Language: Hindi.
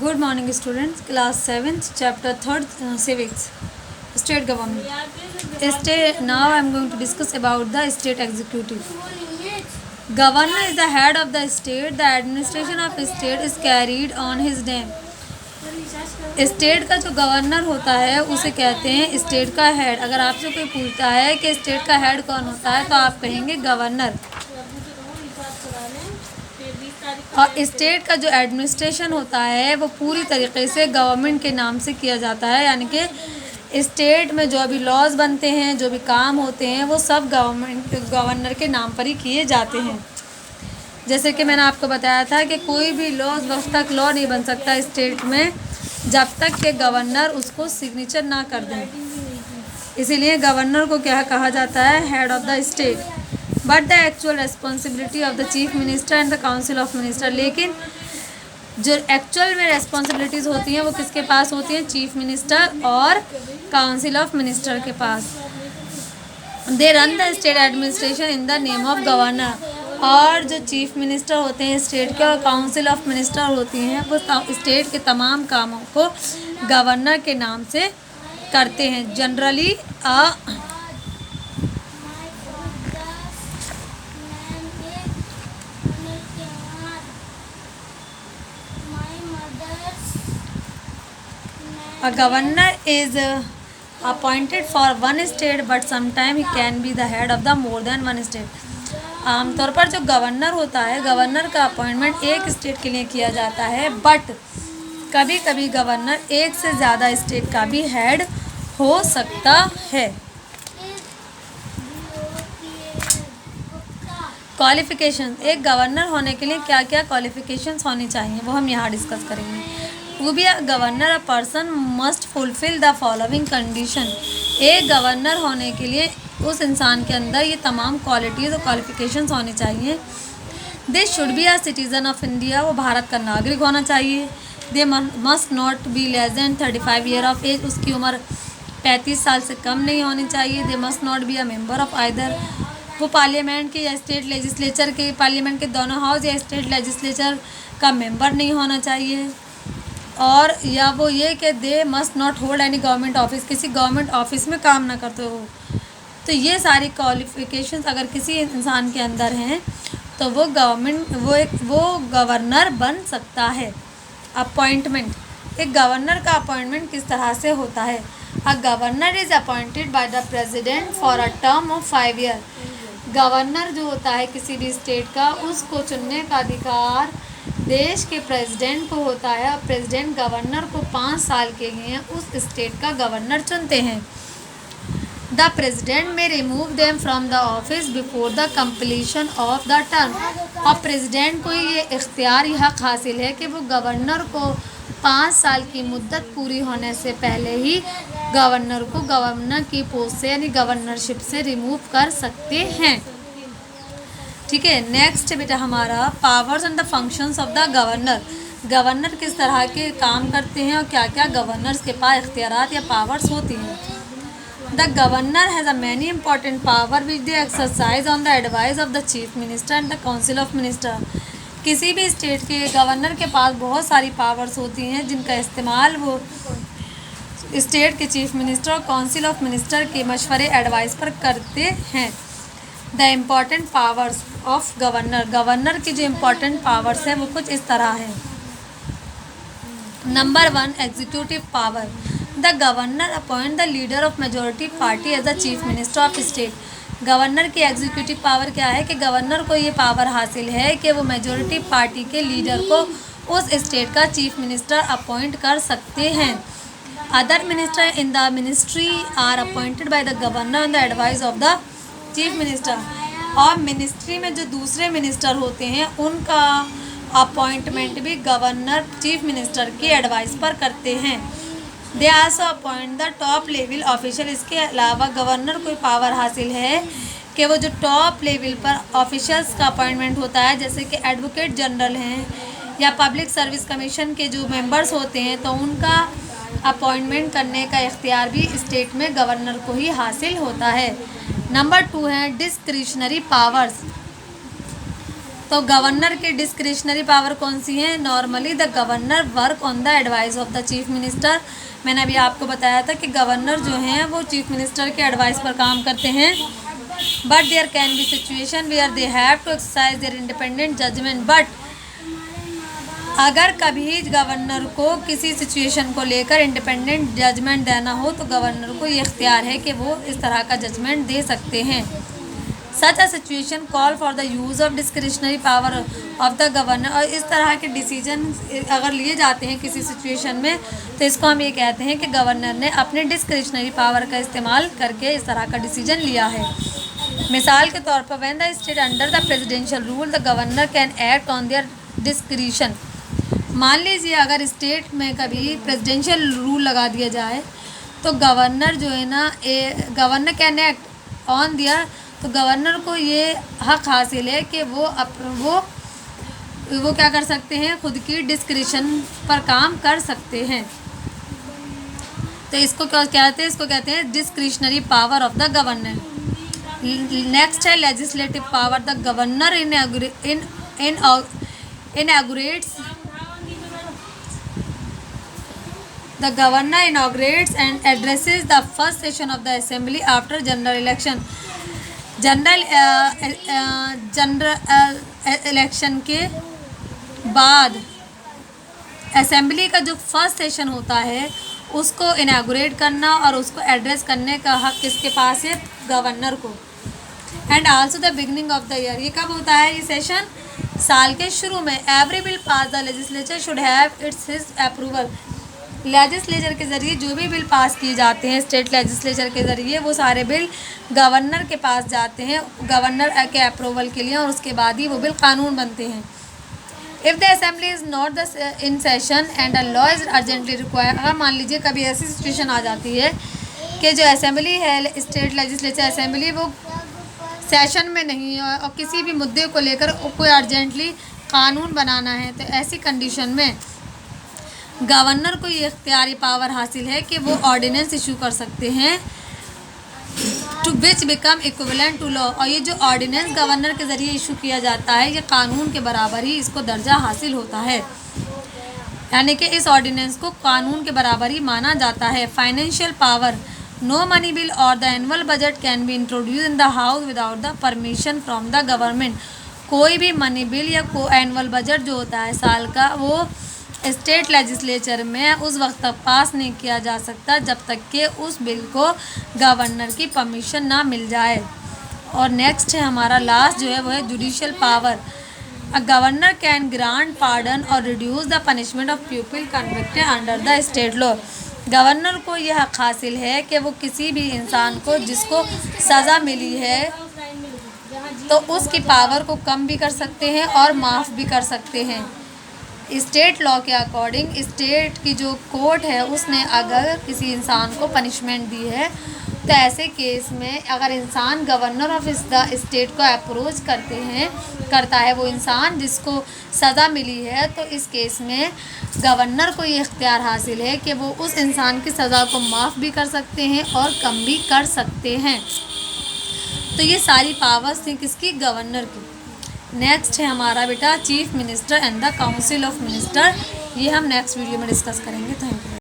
Good morning, students. Class 7th, chapter 3rd, civics, state government. Now I am going to discuss about the state executive. Governor is the head of the state. The administration of state is carried on his name. State का जो गवर्नर होता है उसे कहते हैं स्टेट का हेड। अगर आपसे कोई पूछता है कि स्टेट का हेड कौन होता है तो आप कहेंगे गवर्नर। और स्टेट का जो एडमिनिस्ट्रेशन होता है वो पूरी तरीके से गवर्नमेंट के नाम से किया जाता है, यानी कि स्टेट में जो भी लॉज बनते हैं, जो भी काम होते हैं, वो सब गवर्नर के नाम पर ही किए जाते हैं। जैसे कि मैंने आपको बताया था कि कोई भी वक्त तक लॉ नहीं बन सकता स्टेट में जब तक कि गवर्नर उसको सिग्नेचर ना कर दें। इसीलिए गवर्नर को क्या कहा जाता है, head of the state. But the actual responsibility of the chief minister and the council of minister, लेकिन जो एक्चुअल में रेस्पॉन्सिबिलिटीज़ होती हैं वो किसके पास होती हैं, चीफ मिनिस्टर और काउंसिल ऑफ मिनिस्टर के पास। They run the state administration in the name of governor. और जो चीफ मिनिस्टर होते हैं स्टेट के और काउंसिल ऑफ मिनिस्टर होती हैं वो स्टेट के तमाम कामों को गवर्नर के नाम से करते हैं। Generally A governor is appointed for one state, but sometimes he can be the head of the more than one state. आमतौर पर जो गवर्नर होता है, गवर्नर का अपॉइंटमेंट एक स्टेट के लिए किया जाता है, बट कभी कभी गवर्नर एक से ज़्यादा स्टेट का भी हेड हो सकता है। क्वालिफिकेशन, एक गवर्नर होने के लिए क्या क्या क्वालिफिकेशंस होनी चाहिए वो हम यहाँ डिस्कस करेंगे। To be a governor a person must fulfil the following condition. एक गवर्नर होने के लिए उस इंसान के अंदर ये तमाम क्वालिटीज़ और क्वालिफिकेशंस होनी चाहिए। They should be a citizen of India, वो भारत का नागरिक होना चाहिए। They must not be less than 35 year of age, उसकी उम्र 35 साल से कम नहीं होनी चाहिए। They must not be a member of either, वो पार्लियामेंट के या स्टेट लेजिस्लेचर के, पार्लियामेंट के दोनों हाउस या स्टेट लेजिस्लेचर का मेंबर नहीं होना चाहिए। और या वो ये कि दे must not hold any government office, किसी गवर्नमेंट ऑफिस में काम ना करते हो। तो ये सारी क्वालिफिकेशंस अगर किसी इंसान के अंदर हैं तो वो गवर्नर बन सकता है। अपॉइंटमेंट, एक गवर्नर का अपॉइंटमेंट किस तरह से होता है। A governor is appointed by the president for a term of 5 year. Governor जो होता है किसी भी स्टेट का, उसको चुनने का अधिकार देश के प्रेसिडेंट को होता है। और प्रेसिडेंट गवर्नर को 5 साल के लिए उस स्टेट का गवर्नर चुनते हैं। द प्रेसिडेंट में remove them from the office before the completion of the term. और प्रेसिडेंट को ये इख्तियार, यह हक हासिल है कि वो गवर्नर को 5 साल की मुद्दत पूरी होने से पहले ही गवर्नर को गवर्नर की पोस्ट से यानी गवर्नरशिप से रिमूव कर सकते हैं। ठीक है, नेक्स्ट बेटा हमारा powers and the functions of the governor. Governor किस तरह के काम करते हैं और क्या क्या गवर्नर्स के पास इख्तियारात या पावर्स होती हैं। The governor has a many important power which they exercise on the advice of the chief minister and the council of minister. किसी भी स्टेट के गवर्नर के पास बहुत सारी पावर्स होती हैं जिनका इस्तेमाल वो स्टेट के चीफ मिनिस्टर और काउंसिल ऑफ मिनिस्टर के मशवरे एडवाइस पर करते हैं। The important powers of governor, governor की जो इम्पॉर्टेंट पावर्स हैं वो कुछ इस तरह है। Number 1, executive power. The governor appoint the leader of majority party as the chief minister of state. Governor की एग्जीक्यूटिव पावर क्या है कि गवर्नर को ये पावर हासिल है कि वो मेजॉरिटी पार्टी के लीडर को उस स्टेट का चीफ मिनिस्टर अपॉइंट कर सकते हैं। Other minister in the ministry are appointed by the governor on the advice of the chief minister. और मिनिस्ट्री में जो दूसरे मिनिस्टर होते हैं उनका अपॉइंटमेंट भी गवर्नर चीफ मिनिस्टर की एडवाइस पर करते हैं। They also appoint the top level official. इसके अलावा गवर्नर को पावर हासिल है कि वो जो टॉप लेवल पर ऑफिशियल्स का अपॉइंटमेंट होता है, जैसे कि एडवोकेट जनरल हैं या पब्लिक सर्विस कमीशन के जो मेंबर्स होते हैं, तो उनका अपॉइंटमेंट करने का इख्तियार भी स्टेट में गवर्नर को ही हासिल होता है। नंबर 2 है डिस्क्रिशनरी पावर्स। तो गवर्नर की डिस्क्रिशनरी पावर कौन सी है? Normally the governor work on the advice of the chief minister. मैंने अभी आपको बताया था कि गवर्नर जो हैं वो चीफ मिनिस्टर के एडवाइस पर काम करते हैं। But there can be situation where they have to exercise their independent judgement. But अगर कभी गवर्नर को किसी सिचुएशन को लेकर इंडिपेंडेंट जजमेंट देना हो तो गवर्नर को ये इख्तियार है कि वो इस तरह का जजमेंट दे सकते हैं। Such a situation call for the use of discretionary power of the governor. और इस तरह के डिसीजन अगर लिए जाते हैं किसी सिचुएशन में तो इसको हम ये कहते हैं कि गवर्नर ने अपने डिस्क्रिशनरी पावर का इस्तेमाल करके इस तरह का डिसीजन लिया है। मिसाल के तौर पर when the state under the presidential rule the governor can act on their discretion. मान लीजिए अगर स्टेट में कभी प्रेसिडेंशियल रूल लगा दिया जाए तो गवर्नर जो है ना गवर्नर कैन एक्ट ऑन दिया, तो गवर्नर को ये हक हासिल है कि वो क्या कर सकते हैं, खुद की डिस्क्रिशन पर काम कर सकते हैं। तो इसको क्या कहते हैं? इसको कहते हैं discretionary power of the governor. Next है legislative power. The governor inaugurates and addresses the first session of the assembly after general election। General election के बाद असेंबली का जो फर्स्ट सेशन होता है उसको इनागुरेट करना और उसको एड्रेस करने का हक किसके पास है? गवर्नर को। And also the beginning of the year. ये कब होता है ये सेशन? साल के शुरू में। Every bill pass the legislature should have it's his approval. Legislature के ज़रिए जो भी बिल पास किए जाते हैं स्टेट लेजिस्लेचर के ज़रिए वो सारे बिल गवर्नर के पास जाते हैं गवर्नर के अप्रूवल के लिए, और उसके बाद ही वो बिल कानून बनते हैं। If the assembly is not the in session and a law is urgently required. अगर मान लीजिए कभी ऐसी सिचुएशन आ जाती है कि जो असेंबली है स्टेट लेजिस्लेचर असेंबली वो सेशन में नहीं है और किसी भी मुद्दे को लेकर कोई अर्जेंटली कानून बनाना है, तो ऐसी कंडीशन में गवर्नर को ये इख्तियारी पावर हासिल है कि वो ऑर्डिनेंस इशू कर सकते हैं to which become equivalent to law. और ये जो ऑर्डिनेंस गवर्नर के ज़रिए इशू किया जाता है ये कानून के बराबर ही इसको दर्जा हासिल होता है, यानी कि इस ऑर्डिनेंस को कानून के बराबर ही माना जाता है। Financial power. No money bill और the annual budget can be introduce in the house without the permission from the government. कोई भी मनी बिल या एनुअल बजट जो होता है साल का वो स्टेट लेजिस्लेचर में उस वक्त तक पास नहीं किया जा सकता जब तक कि उस बिल को गवर्नर की परमिशन ना मिल जाए। और नेक्स्ट है हमारा लास्ट जो है वो है judicial power. A governor can grant pardon और reduce the punishment of people convicted under the state law. Governor को यह हक हासिल है कि वो किसी भी इंसान को जिसको सज़ा मिली है तो उसकी पावर को कम भी कर सकते हैं और माफ़ भी कर सकते हैं। स्टेट लॉ के अकॉर्डिंग स्टेट की जो कोर्ट है उसने अगर किसी इंसान को पनिशमेंट दी है तो ऐसे केस में अगर इंसान गवर्नर ऑफ द स्टेट को अप्रोच करता है वो इंसान जिसको सज़ा मिली है, तो इस केस में गवर्नर को ये इख्तियार हासिल है कि वो उस इंसान की सज़ा को माफ़ भी कर सकते हैं और कम भी कर सकते हैं। तो ये सारी पावर्स थी किसकी? गवर्नर की। नेक्स्ट है हमारा बेटा chief minister and the council of minister. ये हम नेक्स्ट वीडियो में डिस्कस करेंगे। Thank you.